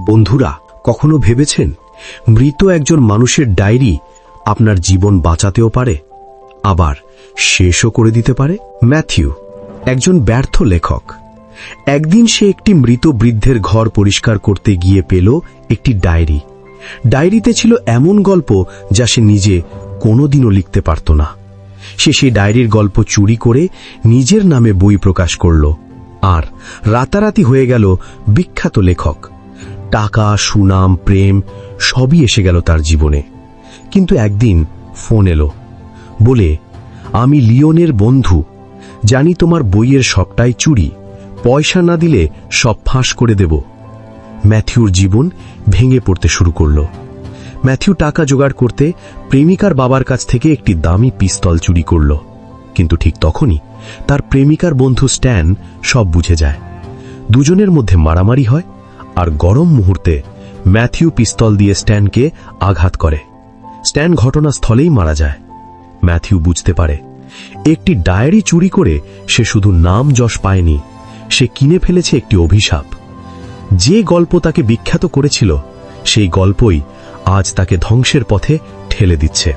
বন্ধুরা, কখনো ভেবেছেন মৃত একজন মানুষের ডায়েরি আপনার জীবন বাঁচাতেও পারে, আবার শেষও করে দিতে পারে? ম্যাথিউ একজন ব্যর্থ লেখক। একদিন সে একটি মৃত বৃদ্ধের ঘর পরিষ্কার করতে গিয়ে পেল একটি ডায়েরি। ডায়েরিতে ছিল এমন গল্প যা সে নিজে কোনোদিনও লিখতে পারত না। সে সেই ডায়েরির গল্প চুরি করে নিজের নামে বই প্রকাশ করল, আর রাতারাতি হয়ে গেল বিখ্যাত লেখক। টাকা, সুনাম, প্রেম সবই এসে গেল তার জীবনে। কিন্তু একদিন ফোন এলো, বলে, আমি লিওনের বন্ধু, জানি তোমার বইয়ের সবটাই চুরি, পয়সা না দিলে সব ফাঁস করে দেব। ম্যাথিউর জীবন ভেঙে পড়তে শুরু করল। ম্যাথিউ টাকা জোগাড় করতে প্রেমিকার বাবার কাছ থেকে একটি দামি পিস্তল চুরি করল। কিন্তু ঠিক তখনই তার প্রেমিকার বন্ধু স্ট্যান সব বুঝে যায়। দুজনের মধ্যে মারামারি হয়, আর গরম মুহূর্তে ম্যাথিউ পিস্তল দিয়ে স্ট্যানকে আঘাত করে। স্ট্যান ঘটনাস্থলেই মারা যায়। ম্যাথিউ বুঝতে পারে, একটি ডায়েরি চুরি করে সে শুধু নাম যশ পায়নি, সে কিনে ফেলেছে একটি অভিশাপ। যে গল্প তাকে বিখ্যাত করেছিল, সেই গল্পই আজ তাকে ধ্বংসের পথে ঠেলে দিচ্ছে।